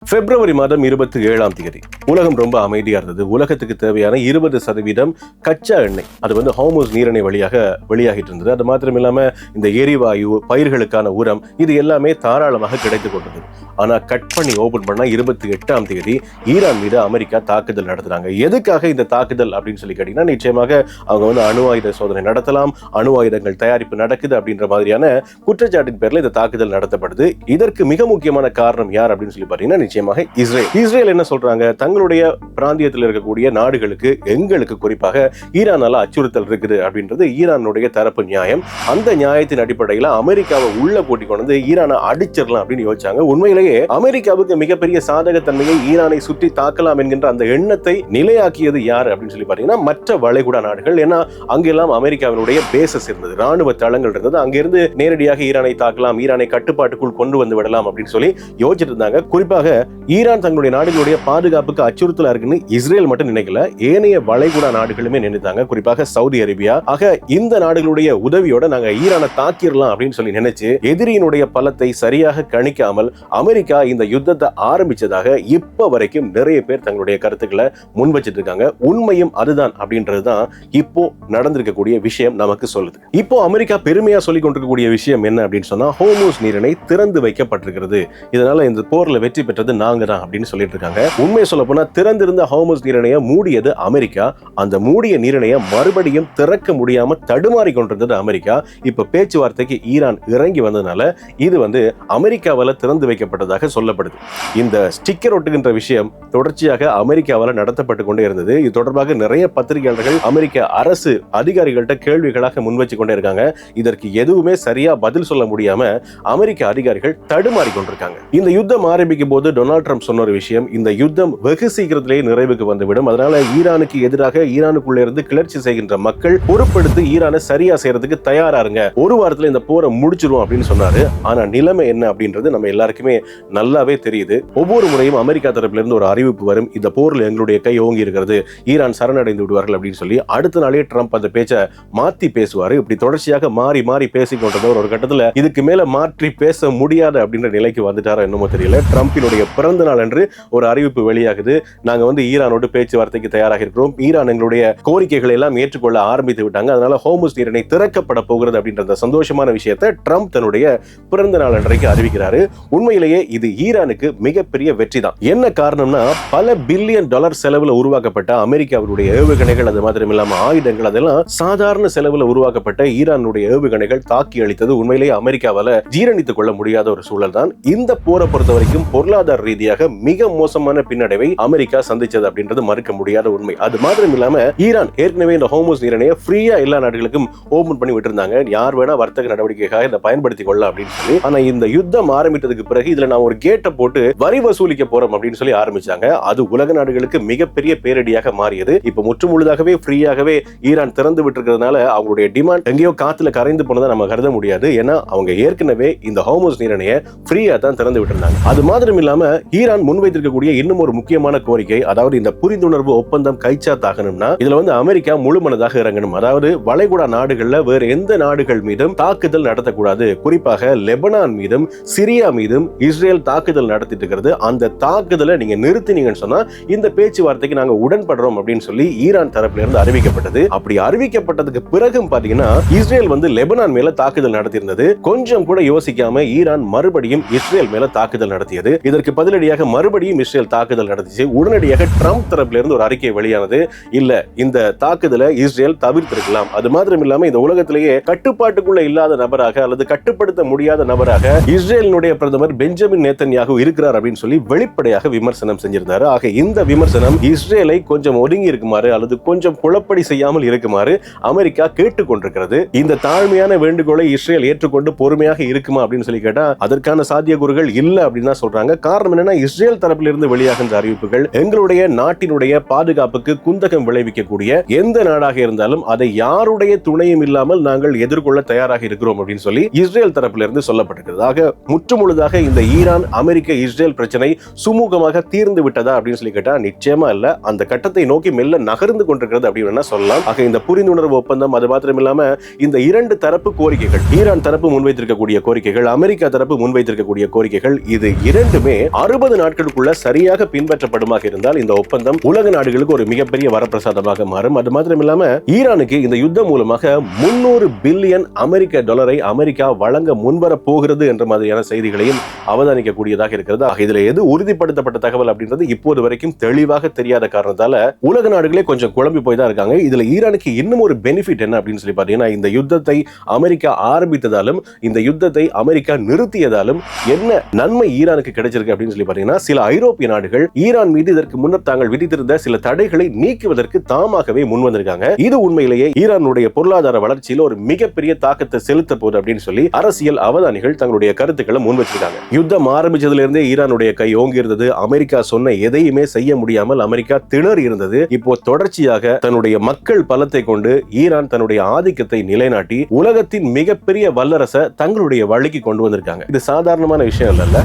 பிப்ரவரி மாதம் 27ஆம் தேதி உலகம் ரொம்ப அமைதியா இருந்தது. உலகத்துக்கு தேவையான 20% கச்சா எண்ணெய் அது ஹோர்முஸ் நீரிணை வழியாக வெளியாகிட்டு இருந்தது. அது மாத்திரம் இல்லாம இந்த எரிவாயு, பயிர்களுக்கான உரம், இது எல்லாமே தாராளமாக கிடைத்துக் கொண்டது. ஆனா கட் பண்ணி ஓபன் பண்ணா 28ஆம் தேதி ஈரான் மீது அமெரிக்கா தாக்குதல் நடத்துறாங்க. எதுக்காக இந்த தாக்குதல் அப்படின்னு சொல்லி கேட்டீங்கன்னா, நிச்சயமாக அவங்க அணு ஆயுத சோதனை நடத்தலாம், அணு ஆயுதங்கள் தயாரிப்பு நடக்குது அப்படின்ற மாதிரியான குற்றச்சாட்டின் பேர்ல இந்த தாக்குதல் நடத்தப்படுது. இதற்கு மிக முக்கியமான காரணம் யார் அப்படின்னு சொல்லி பாத்தீங்கன்னா, நிச்சயமாக இஸ்ரேல் என்ன சொல்றாங்க, தங்களுடைய பிராந்தியத்தில் இருக்கக்கூடிய நாடுகளுக்கு, எங்களுக்கு குறிப்பாக ஈரானால அச்சுறுத்தல் இருக்குது அப்படின்றது ஈரானுடைய தரப்பு நியாயம். அந்த நியாயத்தின் அடிப்படையில் அமெரிக்காவை உள்ள கூட்டி கொண்டு ஈரானை அடிச்சிடலாம் அப்படின்னு யோசிச்சாங்க. உண்மையிலேயே அமெரிக்காவுக்கு மிகப்பெரிய சாதகத்தன்மையை ஈரானை சுற்றி தாக்கலாம் என்கின்ற அந்த எண்ணத்தை நிலையாக்கியது யார் அப்படின்னு சொல்லி பாத்தீங்கன்னா, மற்ற வளைகுடா நாடுகள். ஏன்னா அங்கெல்லாம் அமெரிக்காவினுடைய பேசஸ் இருந்தது, ராணுவ தளங்கள் இருந்தது. அங்கிருந்து நேரடியாக ஈரானை தாக்கலாம், ஈரானை கட்டுப்பாட்டுக்குள் கொண்டு வந்து விடலாம் அப்படின்னு சொல்லி யோசிச்சிட்டு இருந்தாங்க. குறிப்பாக ஈரான் தங்களுடைய நாடுகளுடைய பாதுகாப்புக்கு அச்சுறுத்தலா இருக்குன்னு இஸ்ரேல் மட்டும் நினைக்கல, ஏனைய வளைகுடா நாடுகளுமே நினைத்தாங்க. குறிப்பாக சவுதி அரேபியா. ஆக இந்த நாடுகளுடைய உதவியோட நாங்க ஈரானை தாக்கிடலாம் அப்படின்னு சொல்லி நினைச்சு எதிரியினுடைய பலத்தை சரியாக கணிக்காமல் அமெரிக்கா இந்த யுத்தத்தை ஆரம்பிச்சதாக இப்ப வரைக்கும் நிறைய பேர் தங்களுடைய கருத்துக்களை முன் வச்சிட்டு இருக்காங்க. உண்மையும் அதுதான் அப்படின்றதுதான் இப்போ நடந்திருக்கக்கூடிய விஷயம் நமக்கு சொல்லுது. இப்போ அமெரிக்கா பெருமையா சொல்லிக் கொண்டிருக்கக்கூடிய விஷயம் என்ன அப்படின்னு சொன்னா, ஹோர்முஸ் நீரிணை திறந்து வைக்கப்பட்டிருக்கிறது, இதனால இந்த போர்ல வெற்றி பெற்றது நாங்க தான் அப்படின்னு சொல்லிட்டு இருக்காங்க. உண்மையை சொல்ல போனா, திறந்திருந்த ஹோர்முஸ் நீரிணையை மூடியது அமெரிக்கா. அந்த மூடிய நீரிணையை மறுபடியும் திறக்க முடியாம தடுமாறி கொண்டிருந்தது அமெரிக்கா. இப்ப பேச்சுவார்த்தைக்கு ஈரான் இறங்கி வந்ததுனால இது அமெரிக்காவால திறந்து வைக்கப்பட்டதாக சொல்லப்படுது. இந்த ஸ்டிக்கர் ஒட்டுகின்ற விஷயம் தொடர்ச்சியாக அமெரிக்காவால நடத்தப்பட்டு கொண்டே இருந்தது. இது தொடர்பாக நிறைய பத்திரிகையாளர்கள் அமெரிக்க அரசு அதிகாரிகள்ட்ட கேள்விகளாக முன்வச்சு கொண்டே இருக்காங்க. இதற்கு எதுவுமே சரியா பதில் சொல்ல முடியாம அமெரிக்க அதிகாரிகள் தடுமாறி கொண்டிருக்காங்க. இந்த யுத்தம் ஆரம்பிக்கும் போது டொனால்ட் ட்ரம்ப் சொன்ன ஒரு விஷயம், இந்த யுத்தம் வெகு சீக்கிரத்திலேயே நிறைவுக்கு வந்துவிடும், அதனால ஈரானுக்கு எதிராக ஈரானுக்குள்ள இருந்து கிளர்ச்சி செய்கின்ற மக்கள் பொறுப்பெடுத்து ஈரானை சரியா செய்யறதுக்கு தயாரா இருங்க, ஒரு வாரத்துல இந்த போரை முடிச்சிரும் அப்படின்னு சொன்னாரு. ஆனா நிலைமை என்ன அப்படின்றது நம்ம எல்லாருக்குமே நல்லாவே தெரியுது. ஒவ்வொரு முறையும் அமெரிக்கா தரப்புல இருந்து ஒரு அறிவிப்பு வரும், இந்த போர்ல எங்களுடைய கை ஓங்கி இருக்கிறது, ஈரான் சரணடைந்து விடுவார்கள் அப்படின்னு சொல்லி அடுத்த நாளே ட்ரம்ப் அந்த பேச்சை மாத்தி பேசுவாரு. இப்படி தொடர்ச்சியாக மாறி மாறி பேசிக் கொண்டவர் ஒரு கட்டத்துல இதுக்கு மேல மாற்றி பேச முடியாது அப்படின்ற நிலைக்கு வந்துட்டாரா என்னமோ தெரியல. ட்ரம்பினுடைய பிறந்த நாள் அன்று ஒரு அறிவிப்பு வெளியாகுது, நாங்க ஈரானோடு பேச்சுவார்த்தைக்கு தயாராக இருக்கிறோம், ஈரான் எங்களுடைய கோரிக்கைகளை எல்லாம் ஏற்றுக்கொள்ள ஆரம்பித்து விட்டாங்க, அதனால ஹோர்முஸ் நீரிணை திறக்கப்பட போகிறது அப்படின்ற சந்தோஷமான விஷயத்தை ட்ரம்ப் தன்னுடைய பிறந்த நாள் அன்றைக்கு அறிவிக்கிறாரு. உண்மையிலேயே இது ஈரானுக்கு மிகப்பெரிய வெற்றி தான். என்ன காரணம்னா, பல பில்லியன் டாலர் செலவுல உருவாக்கப்பட்ட அமெரிக்காவுடைய ஏவுகணைகள், அது மாத்திரம் இல்லாம ஆயுதங்கள், அதெல்லாம் சாதாரண செலவுல உருவாக்கப்பட்ட ஈரானுடைய ஏவுகணைகள் தாக்கி அளித்தது உண்மையிலேயே அமெரிக்காவால ஜீரணித்துக் கொள்ள முடியாத ஒரு சூழல் தான். இந்த போரை பொறுத்த வரைக்கும் பொருளாதார ரீதியாக மிக மோசமான பின்னடைவை அமெரிக்கா சந்திச்சது அப்படின்றது மறுக்க முடியாத உண்மை. அது மாத்திரம் இல்லாம ஈரான் ஏற்கனவே இந்த ஹோர்முஸ் நீரிணையை ஃப்ரீயா எல்லா நாடுகளுக்கும் ஓபன் பண்ணி விட்டுருந்தாங்க, யார் வேணா வர்த்தக நடவடிக்கைக்காக இதை பயன்படுத்திக் கொள்ளலாம் அப்படின்னு சொல்லி. ஆனா இந்த யுத்தம் ஆரம்பித்ததுக்கு பிறகு இதுல நான் ஒரு கேட்டை போட்டு வரி வசூலிக்க போறோம் அப்படின்னு சொல்லி ஆரம்பிச்சாங்க. அது உலக நாடுகளுக்கு மிகப்பெரிய பேரடியாக மாறியது. இப்ப முற்றுமுழுதாகவே ஃப்ரீயாகவே ஈரான் திறந்து விட்டுருக்கிறதுனால அவங்களுடைய டிமாண்ட் எங்கேயோ காத்துல கரைந்து போனதை நம்ம கருத முடியாது. ஏன்னா அவங்க ஏற்கனவே இந்த ஹோர்முஸ் நீரிணையை ஃப்ரீயா தான் திறந்து விட்டுருந்தாங்க. அது மாத்திரம் இல்லாம ஈரான் முன்வைத்திருக்கக்கூடிய இன்னும் ஒரு முக்கியமான கோரிக்கை, அதாவது இந்த புரிந்துணர்வு ஒப்பந்தம் கைச்சாத்தாகணும்னா இதுல அமெரிக்கா முழுமனதாக இறங்கணும். அதாவது வளைகுடா நாடுகள்ல வேற எந்த நாடுகள் மீதும் தாக்குதல் நடத்தக்கூடாது. குறிப்பாக லெபனான் மீதும் சிரியா மீதும் இஸ்ரேல் தாக்குதல் நடத்திட்டு இருக்கிறது, அந்த தாக்குதலை நீங்க நிறுத்தினீங்கன்னு சொன்னா இந்த பேச்சுவார்த்தைக்கு நாங்க உடன்படுறோம் அப்படின்னு சொல்லி ஈரான் தரப்புல இருந்து அறிவிக்கப்பட்டது. அப்படி அறிவிக்கப்பட்டதுக்கு பிறகும் பாத்தீங்கன்னா இஸ்ரேல் லெபனான் மேல தாக்குதல் நடத்தியிருந்தது. கொஞ்சம் கூட யோசிக்காம ஈரான் மறுபடியும் இஸ்ரேல் மேல தாக்குதல் நடத்தியது. இதற்கு பதிலடியாக மறுபடியும் இஸ்ரேல் தாக்குதல் நடத்திச்சு. உடனடியாக ட்ரம்ப் தரப்புல இருந்து ஒரு அறிக்கை வெளியானது, இல்ல இந்த தாக்குதலை இஸ்ரேல் தவிர்த்திருக்கலாம், அது மாத்திரம் இல்லாம இந்த உலகத்திலேயே கட்டுப்பாட்டுக்குள்ள இல்லாத நபராக அல்லது கட்டுப்படுத்த முடியாத நபராக இஸ்ரேலினுடைய பிரதமர் பெஞ்சமின் நேத்தன்யாகு இருக்கிறார் அப்படின்னு சொல்லி வெளிப்படையாக விமர்சனம் செஞ்சிருந்தாரு. ஆக இந்த விமர்சனம் இஸ்ரேலை கொஞ்சம் ஒதுங்கி இருக்குமாறு அல்லது கொஞ்சம் குழப்படி செய்யாமல் இருக்குமாறு அமெரிக்கா கேட்டுக்கொண்டிருக்கிறது. இந்த தாழ்மையான வேண்டுகோளை இஸ்ரேல் ஏற்றுக்கொண்டு பொறுமையாக இருக்குமா அப்படின்னு சொல்லி கேட்டா அதற்கான சாத்தியக்கூறுகள் இல்ல அப்படின்னு தான் சொல்றாங்க. காரணம் என்னன்னா, இஸ்ரேல் தரப்பிலிருந்து வெளியாகின்ற அறிவிப்புகள் எங்களுடைய நாட்டினுடைய பாதுகாப்புக்கு குந்தகம் விளைவிக்கக்கூடிய எந்த நாடாக இருந்தாலும் அதை யாருடைய துணையும் இல்லாமல் நாங்கள் எதிர்கொள்ள தயாராக இருக்கிறோம் அப்படின்னு சொல்லி இஸ்ரேல் தரப்பிலிருந்து சொல்லப்பட்டிருக்கிறது. ஆக முற்றுமுழுதாக இந்த ஈரான் அமெரிக்க இஸ்ரேல் பிரச்சனை சுமூகமாக தீர்ந்து விட்டதா அப்படின்னு சொல்லி கேட்டா நிச்சயமா இல்ல. அந்த கட்டத்தை நோக்கி மெல்ல நகர்ந்து கொண்டிருக்கிறது அப்படின்னு சொல்லலாம். ஆக இந்த புரிந்துணர்வு ஒப்பந்தம், அது மாத்திரம் இல்லாம இந்த இரண்டு தரப்பு கோரிக்கைகள், ஈரான் தரப்பு முன்வைத்திருக்கக்கூடிய கோரிக்கைகள், அமெரிக்கா தரப்பு முன்வைத்திருக்கக்கூடிய கோரிக்கைகள், இது இரண்டுமே 60 நாட்களுக்குள்ள சரியாக பின்பற்றப்படுமாக இருந்தால் இந்த ஒப்பந்தம் உலக நாடுகளுக்கு ஒரு மிகப்பெரிய வரப்பிரசாதமாக மாறும். அது மாத்திரம் இல்லாம ஈரானுக்கு இந்த யுத்தம் மூலமாக 300 பில்லியன் அமெரிக்க டாலரை அமெரிக்கா வழங்க முன்வர போகிறது என்ற மாதிரியான செய்திகளையும் அவதானிக்க கூடியதாக இருக்கிறது. இதுல எது உறுதிப்படுத்தப்பட்ட தகவல் அப்படின்றது இப்போது வரைக்கும் தெளிவாக தெரியாத காரணத்தால உலக நாடுகளே கொஞ்சம் குழம்பி போய் தான் இருக்காங்க. இதுல ஈரானுக்கு இன்னும் ஒரு பெனிஃபிட் என்ன அப்படின்னு சொல்லி பாத்தீங்கன்னா, இந்த யுத்தத்தை அமெரிக்கா ஆரம்பித்ததாலும் இந்த யுத்தத்தை அமெரிக்கா நிறுத்தியதாலும் என்ன நன்மை ஈரானுக்கு கிடைச்சிருக்கு அப்படின்னு சொல்லி பாத்தீங்கன்னா, சில ஐரோப்பிய நாடுகள் ஈரான் மீது இதற்கு முன்னர் தாங்கள் விதித்திருந்த சில தடைகளை நீக்குவதற்கு தாமாகவே முன் வந்திருக்காங்க. இது உண்மையிலேயே ஈரானுடைய பொருளாதார வளர்ச்சியில ஒரு மிகப்பெரிய தாக்கத்தை செலுத்த போகுது அப்படின்னு சொல்லி அரசியல் அவதானிகள் தங்களுடைய கருத்துக்களை முன் வச்சிருக்காங்க. யுத்தம் ஆரம்பிச்சதுல இருந்தே ஈரானுடைய கை ஓங்கி இருந்தது. அமெரிக்கா சொன்ன எதையுமே செய்ய முடியாமல் அமெரிக்கா திணறி இருந்தது. இப்போ தொடர்ச்சியாக தன்னுடைய மக்கள் பலத்தை கொண்டு ஈரான் தன்னுடைய ஆதிக்கத்தை நிலைநாட்டி உலகத்தின் மிகப்பெரிய வல்லரசை தங்களுடைய வழிக்கு கொண்டு வந்திருக்காங்க. இது சாதாரணமான விஷயம் இல்ல.